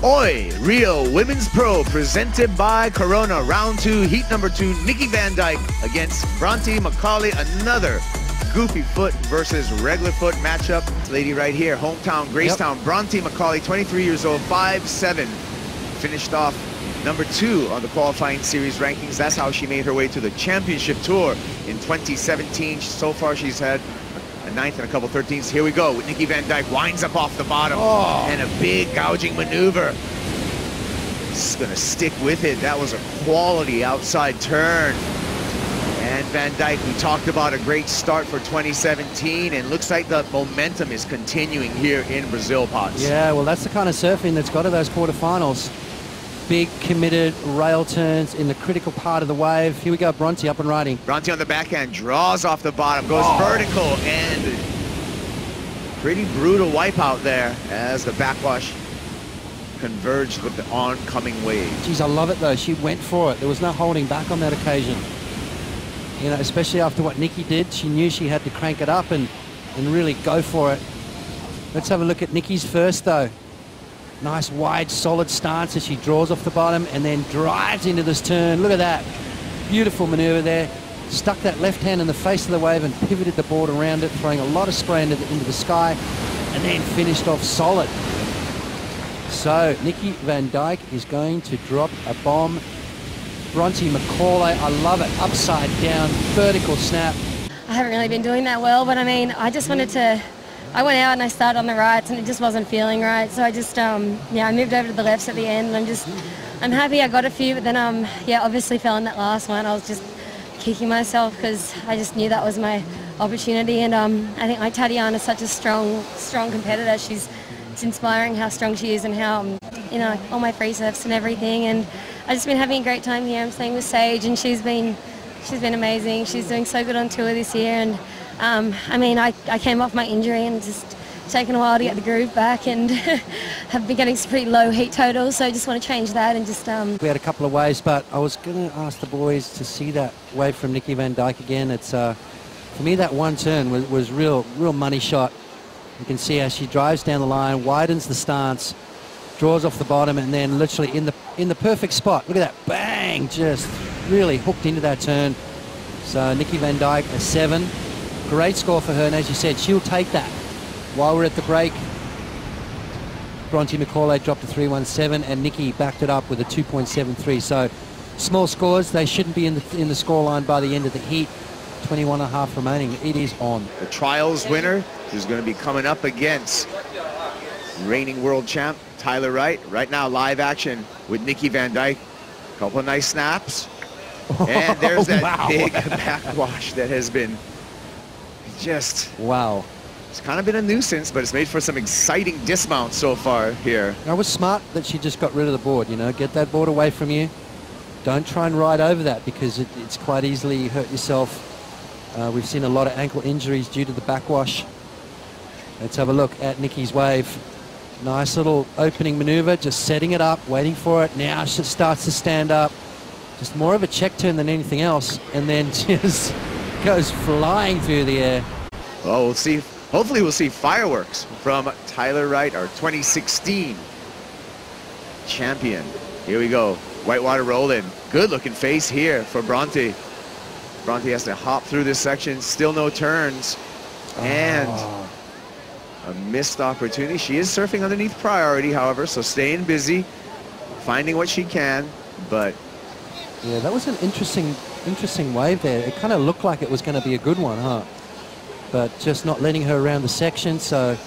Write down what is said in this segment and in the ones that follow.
Oi, Rio Women's Pro, presented by Corona. Round 2, heat number 2, Nikki Van Dijk against Bronte Macaulay. Another goofy foot versus regular foot matchup. This lady right here, hometown, Gracetown, Bronte Macaulay, 23 years old, 5'7". Finished off number 2 on the qualifying series rankings. That's how she made her way to the championship tour in 2017. So far, she's had a 9th and a couple 13s. Here we go with Nikki Van Dijk. Winds up off the bottom and a big gouging maneuver. It's gonna stick with it. That was a quality outside turn. And Van Dijk, we talked about a great start for 2017, and looks like the momentum is continuing here in Brazil, Potts. Yeah, well, that's the kind of surfing that's got to those quarterfinals. Big, committed rail turns in the critical part of the wave. Here we go, Bronte up and riding. Bronte on the backhand, draws off the bottom, goes vertical, and pretty brutal wipeout there as the backwash converged with the oncoming wave. Geez, I love it though. She went for it. There was no holding back on that occasion. You know, especially after what Nikki did, she knew she had to crank it up and really go for it. Let's have a look at Nikki's first though. Nice wide solid stance as she draws off the bottom and then drives into this turn. Look at that. Beautiful maneuver there. Stuck that left hand in the face of the wave and pivoted the board around it, throwing a lot of spray into the sky, and then finished off solid. So Nikki Van Dijk is going to drop a bomb. Bronte Macaulay, I love it. Upside down, vertical snap. I haven't really been doing that well, but I mean, I just wanted to, I went out and I started on the rights and it just wasn't feeling right. So I just, yeah, I moved over to the lefts at the end. And I'm happy I got a few, but then, yeah, obviously fell in that last one. I was just kicking myself because I just knew that was my opportunity. And I think like Tatiana's such a strong competitor. It's inspiring how strong she is and how, you know, all my free surfs and everything. And I've just been having a great time here. I'm staying with Sage, and she's been amazing. She's doing so good on tour this year. And I mean, I came off my injury and just taken a while to get the groove back, and have been getting some pretty low heat totals. So I just want to change that and just. We had a couple of waves, but I was going to ask the boys to see that wave from Nikki Van Dijk again. It's for me that one turn was real money shot. You can see how she drives down the line, widens the stance, draws off the bottom, and then literally in the perfect spot. Look at that, bang, just really hooked into that turn. So Nikki Van Dijk, a 7. Great score for her, and as you said, she'll take that. While we're at the break, Bronte Macaulay dropped a 3.17, and Nikki backed it up with a 2.73. So small scores, they shouldn't be in the scoreline by the end of the heat. 21.5 remaining. It is on. The trials winner is going to be coming up against reigning world champ Tyler Wright. Right now, live action with Nikki Van Dijk. A couple of nice snaps. And there's that big backwash that has been just... Wow. It's kind of been a nuisance, but it's made for some exciting dismounts so far here. It was smart that she just got rid of the board, you know. Get that board away from you. Don't try and ride over that because it's quite easily hurt yourself. We've seen a lot of ankle injuries due to the backwash. Let's have a look at Nikki's wave. Nice little opening maneuver, just setting it up, waiting for it. Now she starts to stand up. Just more of a check turn than anything else, and then just goes flying through the air. Well, we'll see. Hopefully we'll see fireworks from Tyler Wright, our 2016 champion. Here we go. Whitewater roll in. Good looking face here for Bronte. Bronte has to hop through this section. Still no turns. And a missed opportunity. She is surfing underneath priority, however, so staying busy, finding what she can, but... Yeah, that was an interesting wave there. It kind of looked like it was going to be a good one, huh? But just not letting her around the section, so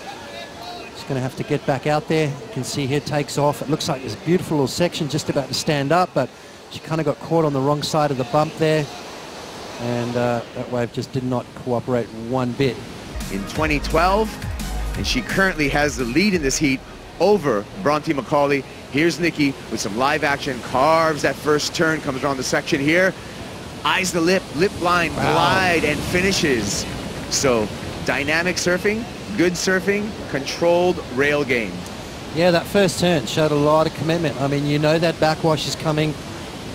she's going to have to get back out there. You can see here takes off. It looks like this beautiful little section just about to stand up, but she kind of got caught on the wrong side of the bump there. And that wave just did not cooperate one bit. In 2012, and she currently has the lead in this heat over Bronte Macaulay. Here's Nikki with some live action, carves that first turn, comes around the section here, eyes the lip line, glide, and finishes. So dynamic surfing, good surfing, controlled rail game. Yeah, that first turn showed a lot of commitment. I mean, you know that backwash is coming.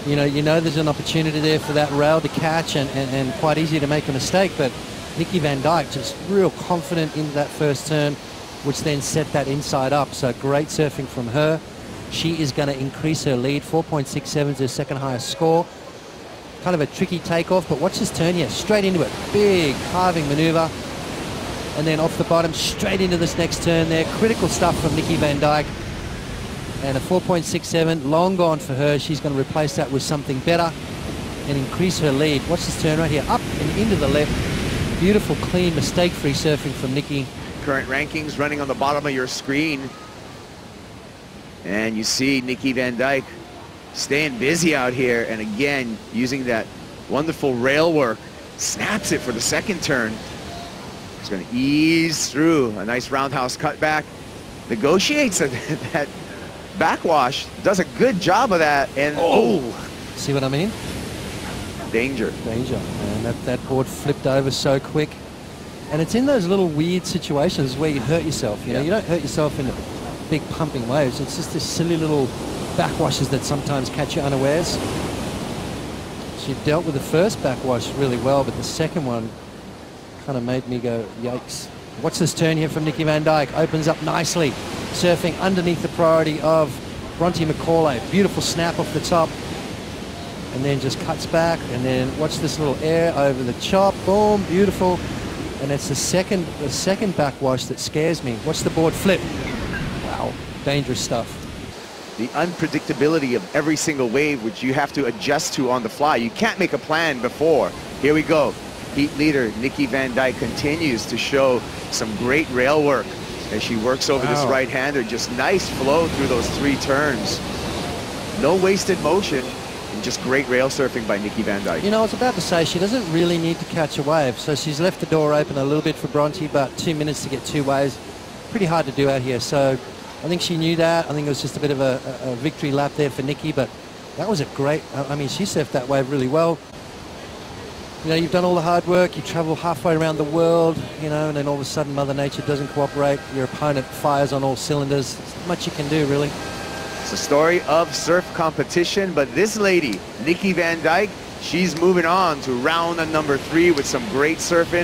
You know there's an opportunity there for that rail to catch and quite easy to make a mistake, but Nikki Van Dijk just real confident in that first turn, which then set that inside up. So great surfing from her. she is going to increase her lead. 4.67 is her second highest score. Kind of a tricky takeoff, but watch this turn here. Straight into it. Big carving maneuver. And then off the bottom, straight into this next turn there. Critical stuff from Nikki Van Dijk. And a 4.67, long gone for her. She's going to replace that with something better and increase her lead. Watch this turn right here. Up and into the left. Beautiful, clean, mistake-free surfing from Nikki. Current rankings running on the bottom of your screen. And you see Nikki Van Dijk staying busy out here, and again using that wonderful rail work. Snaps it for the second turn. He's going to ease through a nice roundhouse cutback. Negotiates that backwash. Does a good job of that. And see what I mean? Danger. Danger. And that board flipped over so quick. And it's in those little weird situations where you hurt yourself. You know, you don't hurt yourself in big pumping waves. It's just this silly little backwashes that sometimes catch you unawares. She dealt with the first backwash really well, but the second one kind of made me go, yikes. Watch this turn here from Nikki Van Dijk. Opens up nicely, surfing underneath the priority of Bronte Macaulay. Beautiful snap off the top. And then just cuts back, and then watch this little air over the chop. Boom, beautiful. And it's the second backwash that scares me. Watch the board flip. Wow, dangerous stuff. The unpredictability of every single wave, which you have to adjust to on the fly. You can't make a plan before. Here we go. Heat leader Nikki Van Dijk continues to show some great rail work as she works over this right-hander. Just nice flow through those three turns. No wasted motion, and just great rail surfing by Nikki Van Dijk. You know, I was about to say, she doesn't really need to catch a wave, so she's left the door open a little bit for Bronte, but 2 minutes to get 2 waves. Pretty hard to do out here, so I think she knew that. I think it was just a bit of a victory lap there for Nikki, but that was a great, I mean, she surfed that wave really well. You know, you've done all the hard work, you travel halfway around the world, you know, and then all of a sudden Mother Nature doesn't cooperate. Your opponent fires on all cylinders. There's not much you can do, really. It's a story of surf competition, but this lady, Nikki Van Dijk, she's moving on to round number 3 with some great surfing.